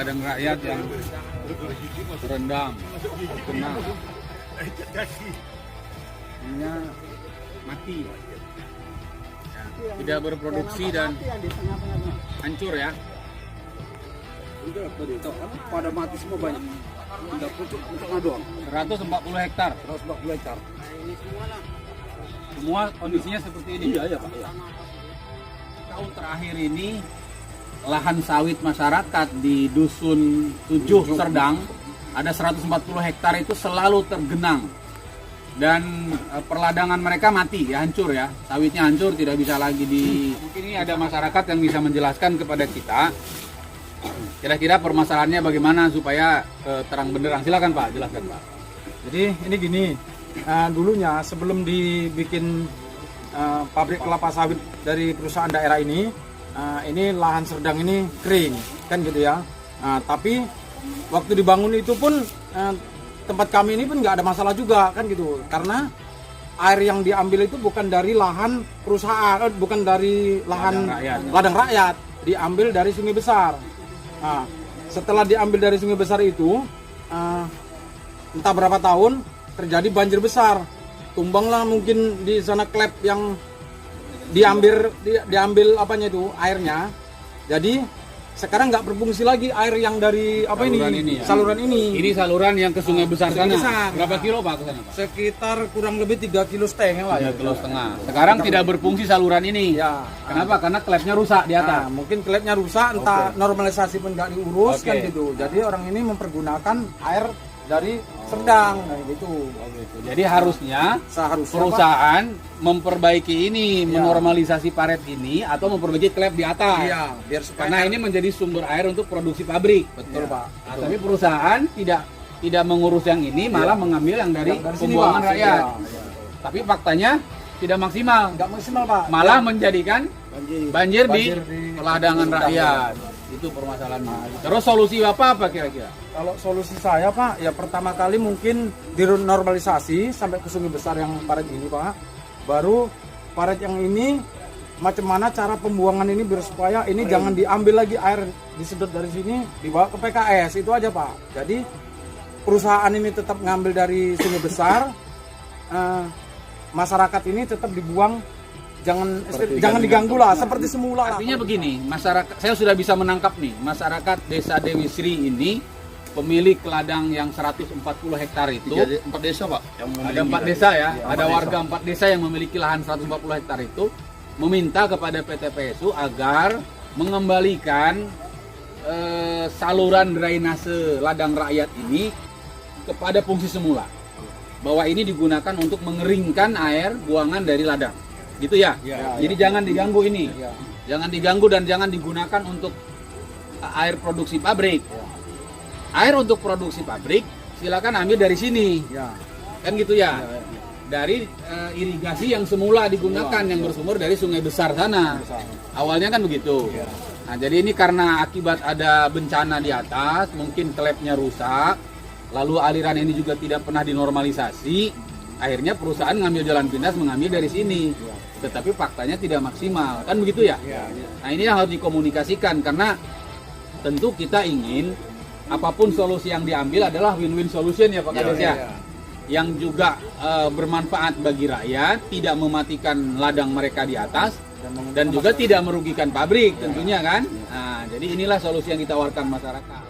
ladang rakyat yang terendam, terkena, ininya mati, ya, tidak berproduksi dan hancur ya. Pada mati semua banyak. Tidak pucuk doang. 140 hektar. 140 hektar. Semua kondisinya seperti ini. Iya Pak. Iya. Tahun terakhir ini lahan sawit masyarakat di Dusun 7 Serdang ada 140 hektar itu selalu tergenang dan perladangan mereka mati ya, hancur ya, sawitnya hancur, tidak bisa lagi mungkin ini ada masyarakat yang bisa menjelaskan kepada kita kira-kira permasalahannya bagaimana supaya terang benderang. Silakan Pak, jelaskan Pak. Jadi ini gini, dulunya sebelum dibikin pabrik kelapa sawit dari perusahaan daerah ini lahan Serdang ini kering, kan gitu ya. Tapi waktu dibangun itu pun tempat kami ini pun nggak ada masalah juga, kan gitu. Karena air yang diambil itu bukan dari lahan perusahaan, bukan dari lahan ladang rakyat, diambil dari Sungai Besar. Nah, setelah diambil dari Sungai Besar itu, entah berapa tahun terjadi banjir besar, tumbanglah mungkin di sana klep yang diambil apanya itu airnya. Jadi sekarang nggak berfungsi lagi air yang dari saluran ini. Ini saluran yang ke Sungai Besar sana. Berapa kilo Pak ke sana Pak? Sekitar kurang lebih 3,5 kilo lah. 3,5 kilo. Sekarang tidak berfungsi saluran ini. Ya. Kenapa? Karena klepnya rusak di atas. Mungkin klepnya rusak, entah normalisasi pun nggak diurus kan gitu. Jadi orang ini mempergunakan air dari Serdang gitu. Jadi harusnya perusahaan memperbaiki ini, menormalisasi paret ini atau memperbaiki klep di atas. Iya, biar karena ini menjadi sumber air untuk produksi pabrik. Betul Pak. Nah, tapi perusahaan tidak mengurus yang ini, malah mengambil yang dari pembuangan rakyat. Tapi faktanya tidak maksimal. Nggak maksimal Pak. Malah menjadikan banjir di ladangan rakyat. Ya. Itu permasalahannya. Terus solusi apa kira-kira? Kalau solusi saya Pak, ya pertama kali mungkin dinormalisasi sampai ke Sungai Besar yang paret ini Pak. Baru paret yang ini macam mana cara pembuangan ini biar supaya ini jangan diambil lagi air disedot dari sini dibawa ke PKS, itu aja Pak. Jadi perusahaan ini tetap ngambil dari Sungai Besar, masyarakat ini tetap dibuang, jangan diganggu lah seperti semula. Artinya begini, masyarakat, saya sudah bisa menangkap nih, masyarakat Desa Dewi Sri ini pemilik ladang yang 140 hektar itu. 4 desa Pak. Ada 4 desa ya, ada warga 4 desa yang memiliki lahan 140 hektar itu meminta kepada PT PSU agar mengembalikan saluran drainase ladang rakyat ini kepada fungsi semula. Bahwa ini digunakan untuk mengeringkan air buangan dari ladang. Gitu ya? Jadi jangan diganggu ini. Jangan diganggu dan jangan digunakan untuk air produksi pabrik. Air untuk produksi pabrik silakan ambil dari sini. Kan gitu ya? Dari irigasi yang semula digunakan yang bersumber dari Sungai Besar sana. Awalnya kan begitu. Nah, jadi ini karena akibat ada bencana di atas, mungkin klepnya rusak, lalu aliran ini juga tidak pernah dinormalisasi, akhirnya perusahaan ngambil jalan pintas mengambil dari sini. Tetapi faktanya tidak maksimal, kan begitu ya? Nah, ini yang harus dikomunikasikan karena tentu kita ingin apapun solusi yang diambil adalah win-win solution ya Pak Kades ya. Yang juga bermanfaat bagi rakyat, tidak mematikan ladang mereka di atas dan juga tidak merugikan pabrik tentunya kan. Nah, jadi inilah solusi yang ditawarkan masyarakat.